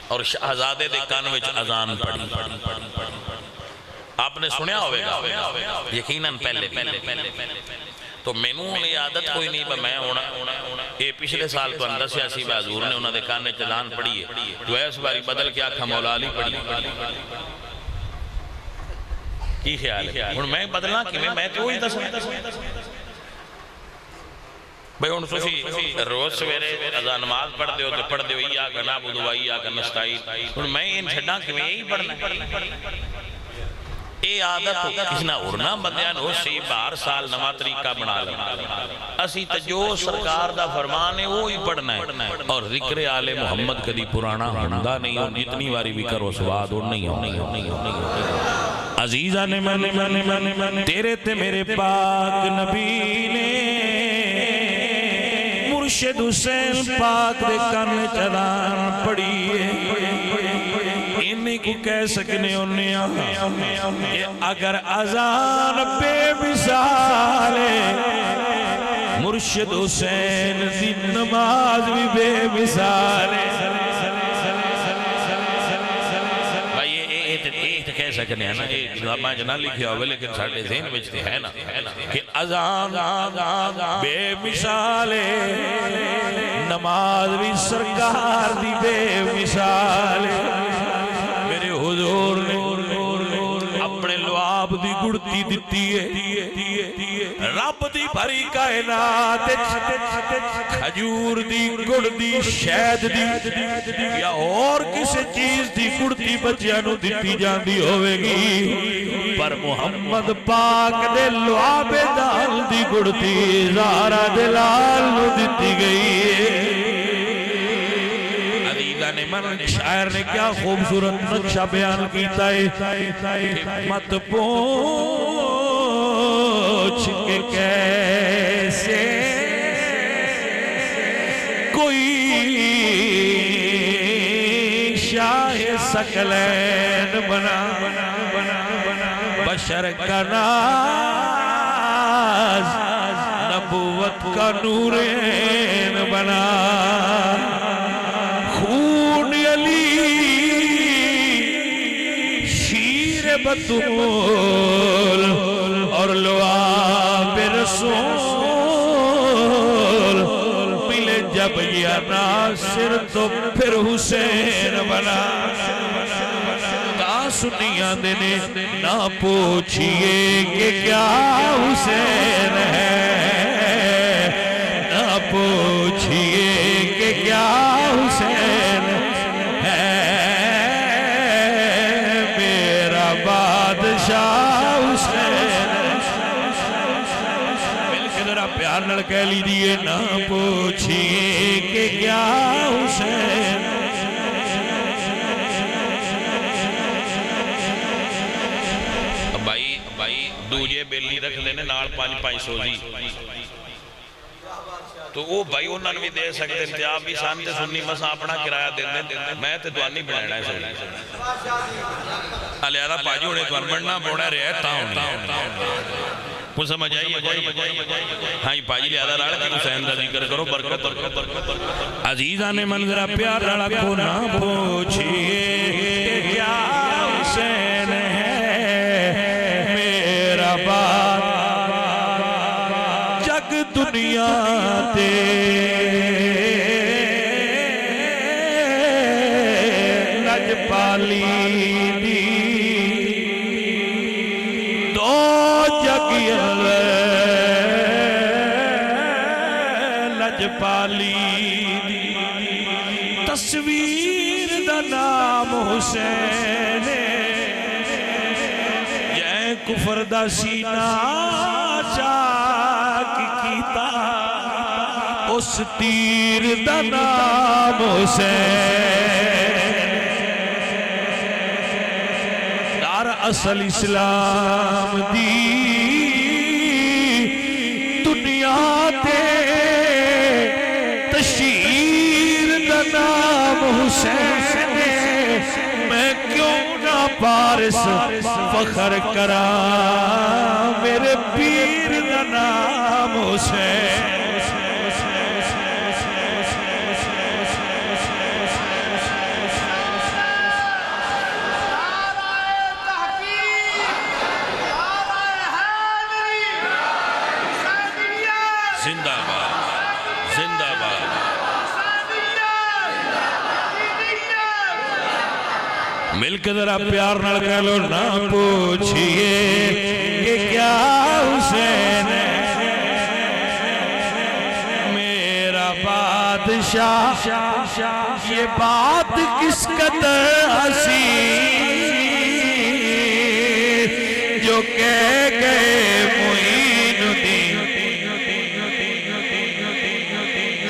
اور شہزادے دے کان وچ اذان پڑھی۔ آپ نے سنیا ہوئے گا یقیناً پہلے تو مینوں یہ عادت کوئی نہیں با میں ہونا، یہ پچھلے سال تو اندر سیاسی با حضور نے انہوں نے کان وچ اذان پڑھی ہے، جو ہے اس باری بدل کے آکھا مولا علی پڑھی۔ کی خیال ہے ہن میں بدلنا کیویں، میں تو وہی دسنا بھئی۔ ہن تسی روز سویرے اذان نماز پڑھ دیو تے پڑھ دیو ایاک نعبد و ایاک نستعین، ہن میں ان چھڈاں کیویں یہی پڑھنا؟ اے عادت کسی نہ اڑنا بندیاں نو سی بار سال نواں طریقہ بنا لینا، اسی تے جو سرکار دا فرمان ہے وہی پڑھنا ہے، اور ذکر آل محمد کدی پرانا ہوندا نہیں، اور جتنی واری بھی کرو سواد اور نہیں ہونی۔ عزیزہ نے من تیرے تے میرے پاک نبی نے مرشد حسین پاک دے کان چلان پڑی ہے، انہی کو کہہ سکنے انہیں کہ اگر اذان بے مثال ہے، مرشد حسین دی نماز بھی بے مثال ہے۔ کہہ سکنے ہیں نا، یہ جناباں جنا لکھیا ہوئے لیکن ساڑھے ذہن بچتے ہیں نا کہ اذان بے مثال ہے، نماز بھی سرکار دی بے مثال ہے۔ میرے حضور نے اپنے لعاب دی گڑتی دیتی ہے، رب دی بھری کائنات کھجور دی گڑ دی شہد دی یا اور کسی چیز دی گڑتی بچیاں نو دیتی جاندی ہوئے گی، پر محمد پاک دے لعاب دال دی گڑتی زہرا دلال نو دیتی گئی ہے۔ نے من شاعر نے کیا خوبصورت نقشہ بیان کیتا ہے، مت پوچھ کے کیسے کوئی شاہ ثقلین بنا، بشر کا ناز نبوت کا نورین بنا، بطول اور لعاب رسول ملے جب یہ ناصر تو پھر حسین بنا۔ سنیاں دینے نہ پوچھئے کہ کیا حسین ہے، نہ پوچھئے کہ کیا حسین ہے، بادشاہ حسین۔ مل کے ذرا پیار نال کہہ لیجئے نہ پوچھئے کہ کیا حسین۔ بھائی دوجے بیلی رکھ لینے نال 500 دی تو وہ بھائی انہوں نے بھی دے سکتے انتیاب بھی سامنے سننی مسا اپنا کرایہ دے دیں، میں تے دوانی بنانا ہے سوئی علیہ پاجی ہونے تو انبڑنا بوڑا رہتا ہوں وہ سمجھ آئیے ہاں پاجی لہذا راڑ کی حسین دا ذکر کرو برکت۔ عزیزہ نے منظرہ پیار رڑا کو نہ پوچھئے کیا لجپالی دی دو جگیل لجپالی دی تصویر دا نام حسین یہ کفر دا سینہ چاک کیتا اس تیر دا نام حسین دار اصل اسلام دی دنیا تے تشہیر دا نام حسین میں کیوں نہ پارس فخر کرا میرے پیر دا نام حسین زندہ باد زندہ باد مل کے ذرا پیار نہ کہہ لو نہ پوچھئے کہ کیا حسین ہے میرا بادشاہ یہ بات کس قدر حسین جو کہہ گئے معین الدین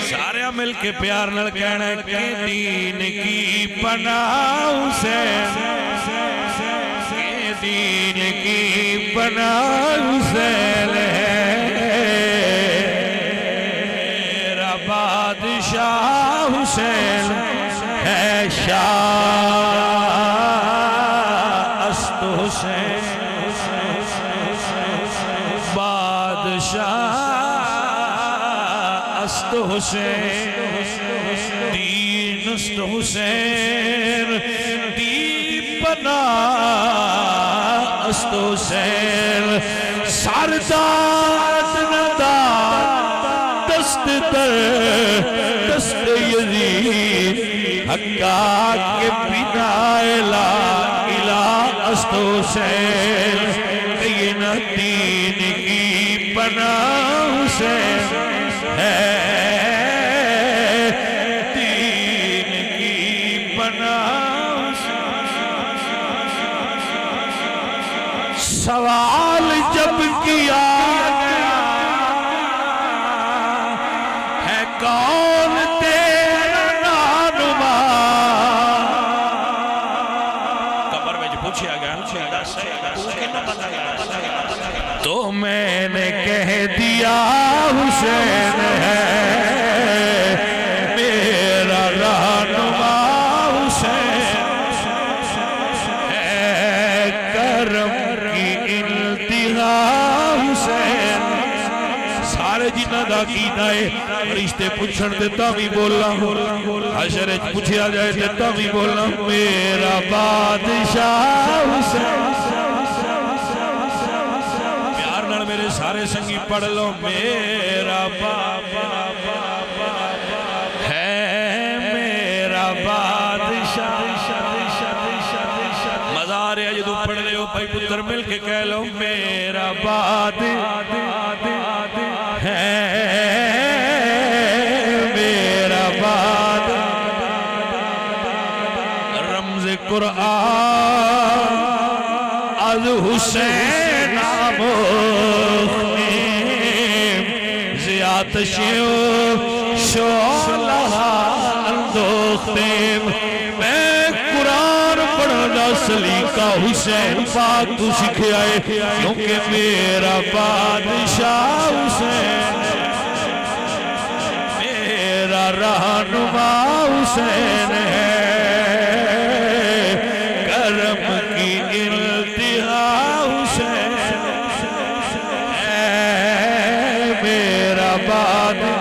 سارے مل کے پیار نہ کہنا کہ دین کی پناہ حسین کہ دین کی پناہ حسین ہے میرا بادشاہ حسین ہے شاہ است حسین بادشاہ است حسین دین است حسین دین پناہ است حسین سرداد نداد دست در دست یزید حقا کے بنا لا الہ است حسین یہ نہ دین کی پناہ حسین ہے دین کی پناہ سوال جب کیا ہے کون تیرا نانما قبر میں جو پوچھیا گیا تو میں نے کہہ دیا حسین ہے میرا رہنما حسین ہے کرم کی انتہا حسین سارے جنہ دا کیتا ہے رشتے پوچھن دیتا بھی بولنا حشرج پوچھیا جائے دیتا بھی بولنا میرا بادشاہ حسین میرے سارے سنگی پڑھ لو میرا بابا ہے میرا بادشاہ مزہ آ رہا ہے جدو پڑھ لے ہو بھائی پتر مل کے کہہ لو میرا بادشاہ ہے میرا بادشاہ رمز قرآن از حسین زیادشیو شولہا اندوختیم میں قرآن پڑھنا سلیقہ حسین پاک تو سکھے آئے کیونکہ میرا بادشاہ حسین میرا رہنما حسین ہے کرم کی انتہا حسین میرا میرے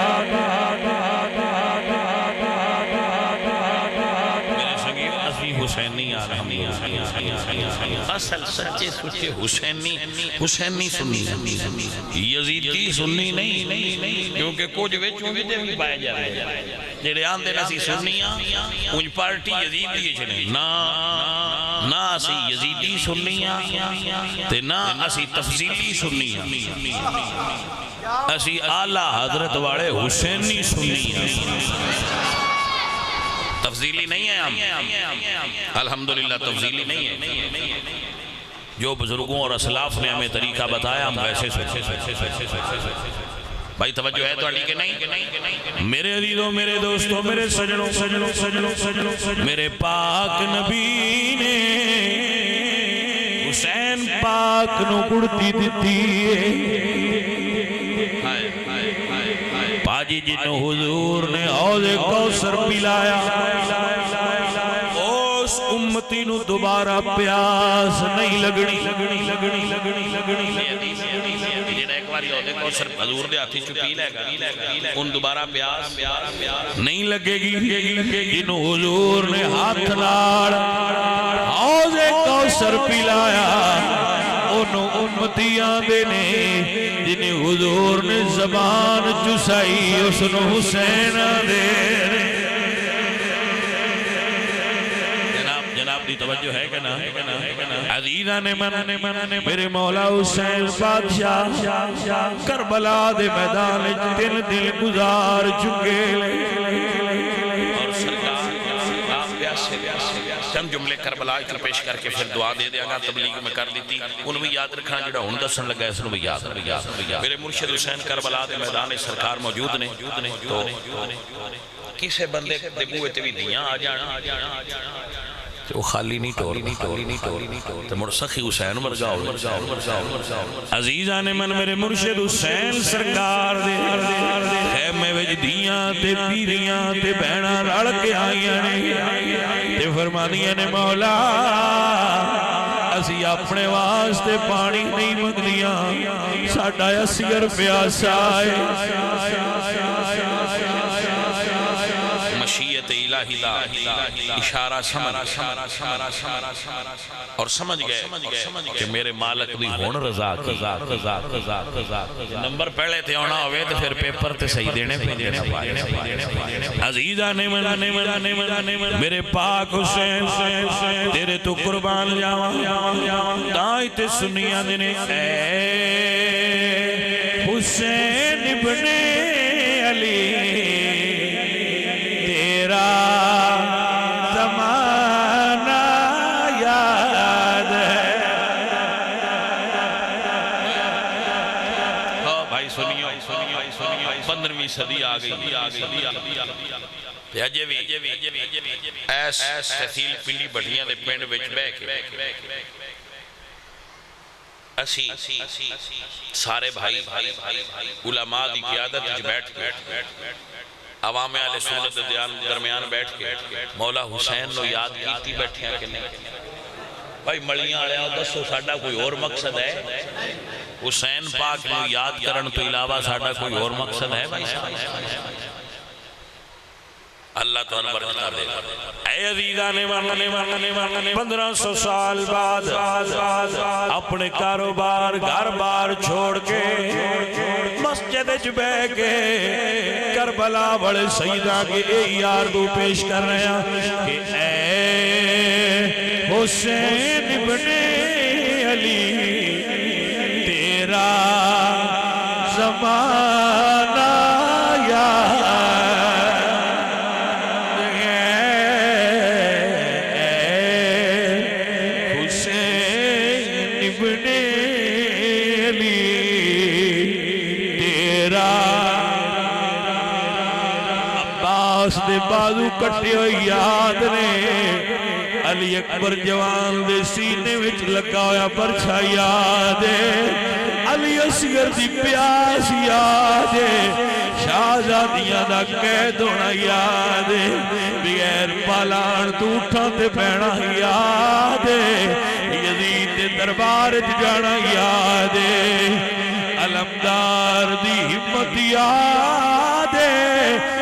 سنگی عظیم حسین نہیں آ رہا اصل سچے سچے حسینی سنی یزیدی سنی نہیں، کیونکہ کچھ وچوں وچ بھی پائے جا رہے ہیں جڑے آندے نسی سنیاں کچھ پارٹی یزیدی چنے نہ اسی یزیدی سنیاں تے نہ اسی تفضیلی سنیاں، اسی اعلیٰ حضرت والے حسینی سنیاں، تفضیلی نہیں ہے ہم، الحمدللہ تفضیلی نہیں ہے، جو بزرگوں اور اسلاف نے ہمیں طریقہ بتایا ہم ویسے بھائی توجہ ہے تو علی کے نہیں؟ میرے عزیزوں، میرے دوستوں، میرے سجنوں، میرے پاک نبی نے حسین پاک نو گڑتی دیتی پاجی جنہوں حضور نے حوض کوثر پلایا، اس امتی نو دوبارہ پیاس نہیں لگنی، ایک بار حوض کوثر حضور دے ہاتھی چپی لے گا ان دوبارہ پیاس نہیں لگے گی، جنہوں حضور نے ہاتھ نال حوض کوثر پلایا انہوں امتیاں دینے جنہیں حضور نے زبان چسائی اس نو حسین دے۔ جناب دی توجہ ہے کہ نا؟ عزیزان من میرے مولا حسین بادشاہ کربلا دے میدان 3 دن گزار چکے اور سرکار آپ پیاسے چند جملے کربلا اتنا پیش کر کے پھر دعا دے دیا گا، تبلیغ میں کر دیتی انہوں بھی یاد رکھنا جڑا ہوں دسن لگا اس نے بھی یاد میرے مرشد حسین کربلا دے میدان سرکار موجود نے تو کسے بندے دے بوئے تے بھی دیاں آ جانا تو خالی نہیں ٹور تو مرسخی حسین مرگا ہو عزیزان من میرے مرشد حسین سرکار دے خیمے وچ دیاں تے پیریاں تے بہنا رل کے آئیاں نے تے فرمانیاں نے مولا اسی اپنے واسطے پانی نہیں مگدیاں ساڑھا 80 روپیہ سائے مشیت الہی دا اشارہ اور سمجھ گئے کہ میرے مالک دی ہون رضا نمبر پہلے تھے ہونا ہوئے تو پھر پیپر تے صحیح دینے پائے عزیزان من میرے پاک حسین تیرے تو قربان جاواں دائیں تے سنیاں دینے اے حسین ابن علی زمانہ یاد ہے بھائی سنیو 15ویں صدی آ گئی اجے بھی ایس تحصیل پنڈی بٹھیاں دے پنڈ وچ بہ کے اسی سارے بھائی علماء دی قیادت وچ بیٹھ کے عوام اہل سنت درمیان بیٹھ کے مولا حسین نو یاد کیتی بیٹھے ہیں کہ نہیں بھائی ملیاں آیا دسو ساڑھا کوئی اور مقصد ہے حسین پاک نو یاد کرن تو علاوہ ساڑھا کوئی اور مقصد ہے بھائی اللہ تو انبر کر دے اے عزیزان 1500 سال بعد اپنے کاروبار گھر بار چھوڑ کے مسجد بہ کے کربلا بڑے سیدہ کے اے یاردو پیش کر رہے ہیں کہ اے حسین ابن علی تیرا زمانہ دے بازو کٹے ہوئی یاد نے علی اکبر جوان دے سینے وچ لگا ہویا پرچھا یاد ہے علی اصغر دی پیاس یاد ہے شہزادیاں دا قید ہونا یاد ہے بغیر پالان تو اٹھا تے بہنا یاد ہے یزید دے دربار جانا یاد ہے علمدار دی ہمت یاد ہے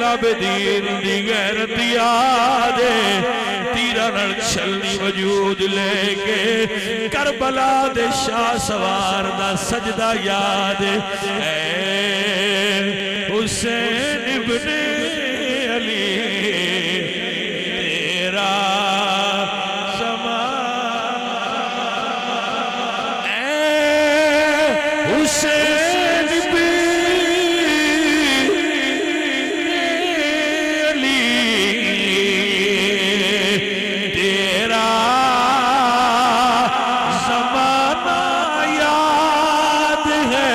العابدین دی غیرت یاد تیرا نل چھلنی وجود لے کے کربلا دے شاہ سوار دا سجدہ یاد اے حسین ابن علی تیرا حسین ابن علی تیرا زمانہ یاد ہے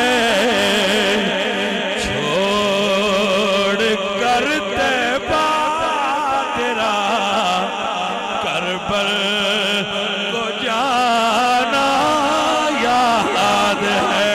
چھوڑ کر طیبہ تیرا کربل کو جانا یاد ہے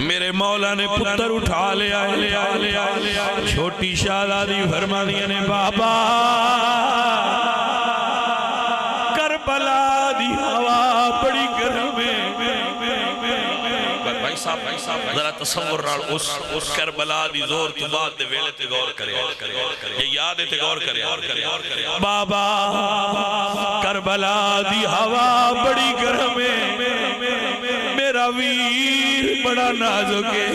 میرے مولا نے پتر اٹھا لیا چھوٹی شہزادی فرمانی نے بابا کربلا دی ہوا بڑی گرم ہے بھائی صاحب ذرا تصور نال اس کربلا دی زور تو بعد دے ویلے تے غور کرے یہ یاد ہے تے غور کرے بابا کربلا دی ہوا بڑی گرم ہے میرا ویر بڑا نازک ہے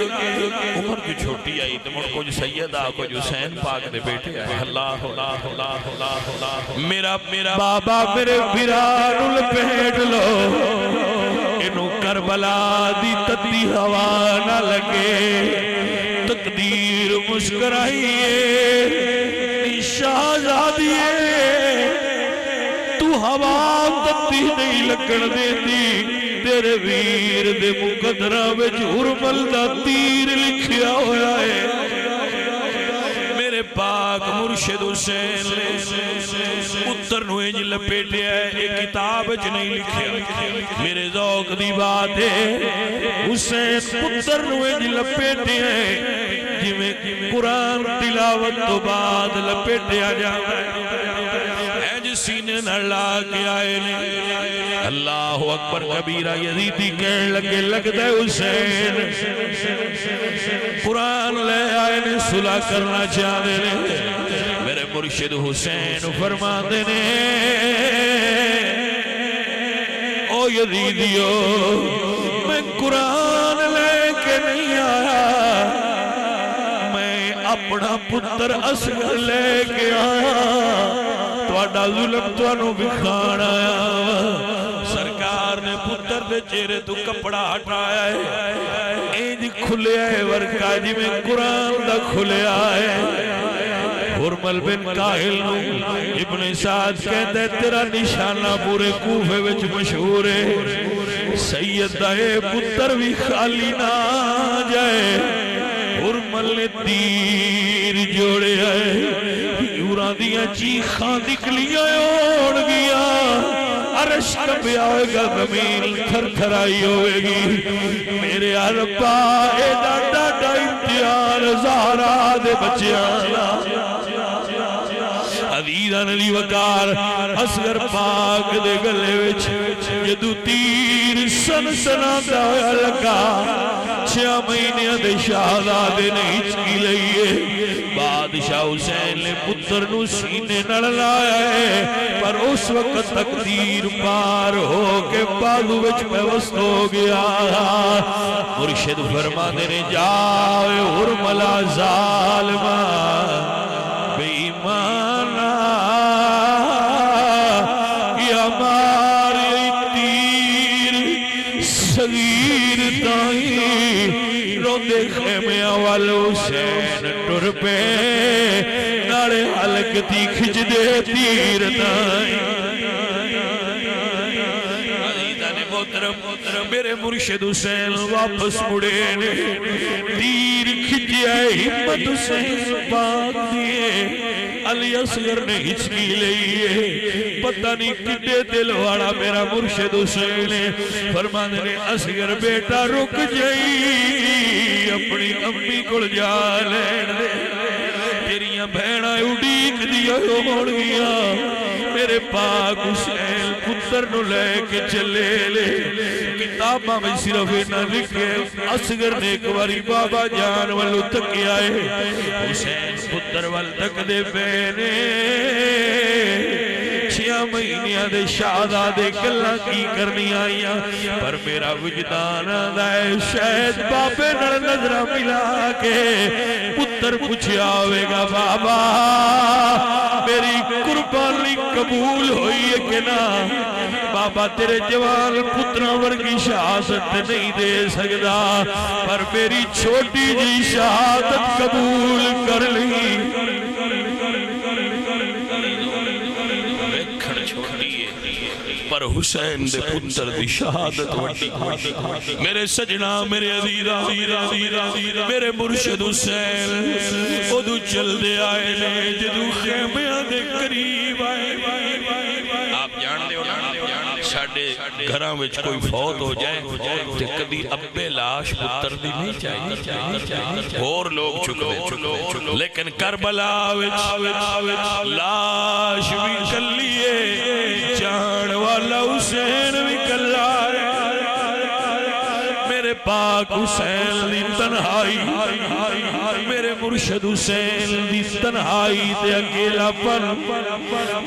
عمر کی چھوٹی آئی تو مڑ کچھ سیدہ کچھ حسین پاک دے بیٹے آئے اللہ اللہ اللہ اللہ میرا بابا میرے ویرانو لپیٹ لو انہوں کربلا دی تتی ہوا نہ لگے تقدیر مسکرائیے شہزادیے تو ہوا تتی نہیں لگن دیتی تیرے ویر دے مقدرہ میں جھرمل دا تیر لکھیا ہویا ہے میرے پاک مرشد حسین پتر نویں لپیٹے ہے ایک کتاب جو نہیں لکھیا میرے ذوق دی بات ہے حسین پتر نویں لپیٹے ہے جی میں قرآن تلاوت تو بعد لپیٹے آ جاؤں سینے نہ لا کے آئے نے اللہ اکبر کبیرہ یزیدی کہنے لگے لگتا ہے حسین قرآن لے آئے نے صلح کرنا چاہتے نے میرے مرشد حسین فرماتے نے او یزیدیو میں قرآن لے کے نہیں آیا میں اپنا پتر اصغر لے کے آیا تواڈا ظلم توانوں بکھان آیا سرکار نے پتر دے چہرے تو کپڑا ہٹایا ہے اینج کھلے آئے ورکا جی میں قرآن دا کھلے آئے حرمل بن کاہل نو ابن سعد کہتا ہے تیرا نشانہ پورے کوفے وچ مشہور ہے سید دائے پتر بھی خالی نہ جائے حرمل نے تیر جوڑے آئے یورا دیا چیخاں نکلیاں اوڑ گیا عرش کبھیا ہوئے گا زمین تھر تھرائی ہوئے گی میرے عربہ اے ڈاڈا امتحان زہرا دے بچیاں عزیزان علی وقار اصغر پاک دے گلے وچ جدو تیر سن سناتا ہویا لگا 6 مہینے دے شہزادے نے ہچکی لئیے بادشاہ حسین نے پتر نو سینے نڑ لایا ہے پر اس وقت تقدیر پار ہو کے بازو وچ پیوست ہو گیا مرشد فرماتے نے جاوے حرملہ ظالمہ بے ایمانہ یا مارے تیر صغیر تائیں رو دے خیمے اول حسین ٹر پہ ناڑے حلق تی کھچ دے تیر تائیں عزیزان محترم میرے مرشد حسین واپس مڑے نے تیر کھچیا ہمت حسین پاک دیے علی اصغر نے ہچکی لئیے پتہ نہیں کتے دل والا میرا مرشد حسین فرمانے نے اصغر بیٹا رک جائی اپنی امی کو جا لین دے تیریاں بہنہ اڈیک دیا ہوڑ گیا میرے پاک حسین پتر نو لے کے چلے لے کتابہ میں صرف نہ لکھے اصغر نے ایک باری بابا جان والو تک آئے حسین پتر وال تک دے بینے 6 مہینیاں دے شہزادے گلاں کی کرنی آئیاں پر میرا وجدان آدھائے شاید بابے نر نظرہ ملا کے پتر پوچھے آوے گا بابا میری قربانی قبول ہوئی ہے کہ نا بابا تیرے جوان پتروں ورگی شہادت نہیں دے سکتا پر میری چھوٹی جی شہادت قبول کر لی پر حسین دے پتر دی شہادت وٹی میرے سجنہ میرے عزیزہ میرے مرشد حسین ادو چل دے آئے لے جدو خیمیاں دے قریب آئے آپ جان دے ہو نا ساڑھے گھران وچ کوئی فوت ہو جائے تے کدی ابے لاش پتر دی نہیں چاہیے اور لوگ چکے لیکن کربلا وچ لاش بھی کلیے جان والا حسین بھی کلا میرے پاک حسین دی تنہائی میرے مرشد حسین دی تنہائی تے اکیلا پر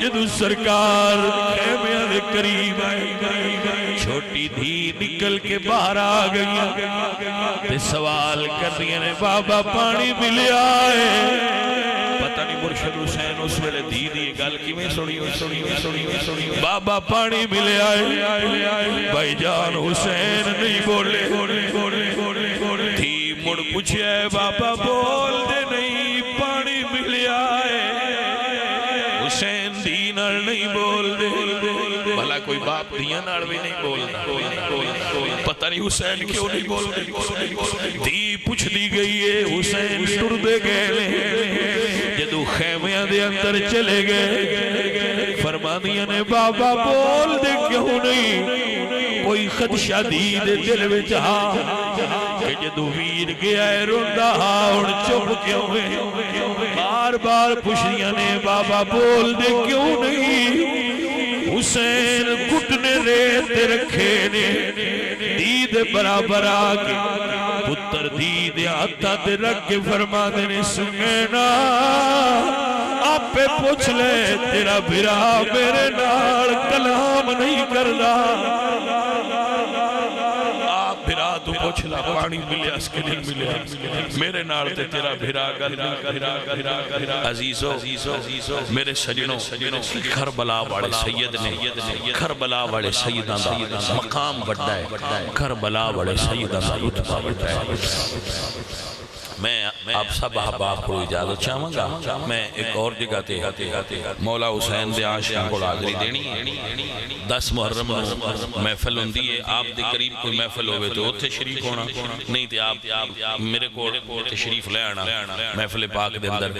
جدو سرکار خیمیاں دے قریب آئے چھوٹی دھی نکل کے باہر آ گئی تے سوال کر دیا نے بابا پانی ملیا ہے پتہ نہیں مرشد حسین اس ویلے دی گل کی میں سنی بابا پانی ملے آئے بھائی جان حسین نہیں بولے تھی مڑ پوچھے بابا بول دے نہیں پانی ملے آئے حسین دی نال نہیں بول دے بھلا کوئی باپ دیا نال بھی نہیں بولنا پتہ نہیں حسین کیوں نہیں بول دے دی پوچھ دی گئی ہے حسین ٹر دے گئے جدو خیمیاں دے اندر چلے گئے فرما دیا نے بابا بول دے کیوں نہیں کوئی خدشہ دی دے دل میں چاہا کہ جدو ویر گیا ہے روندہ اور چپ کیوں ہے بار بار پوچھنیاں نے بابا بول دے کیوں نہیں حسین گھٹنے ریت رکھے نے دید برابر آگے پتر دید آتا تے رکھ کے فرما دینے سنگینا آپ پہ پوچھ لے تیرا بھرا میرے نال کلام نہیں کردا آپ بھرا تو پوچھ لا پانی ملیا اس کے دن ملیا میرے نال تے تیرا بھرا گل نہیں عزیزو میرے سجنوں کربلا والے سید نے کربلا والے سیداں دا مقام بڑھا ہے کربلا والے سیداں دا رتبہ بڑھا ہے میں آپ سب احباب کو اجازت چاہوں گا میں ایک اور جگہ تے مولا حسین دے عاشقاں کو حاضری دینی ہے 10 محرم محفل ہوندی ہے آپ دے قریب کوئی محفل ہوئے تو اتھے شریف ہونا نہیں تے آپ میرے کو تشریف لے آنا محفل پاک دے اندر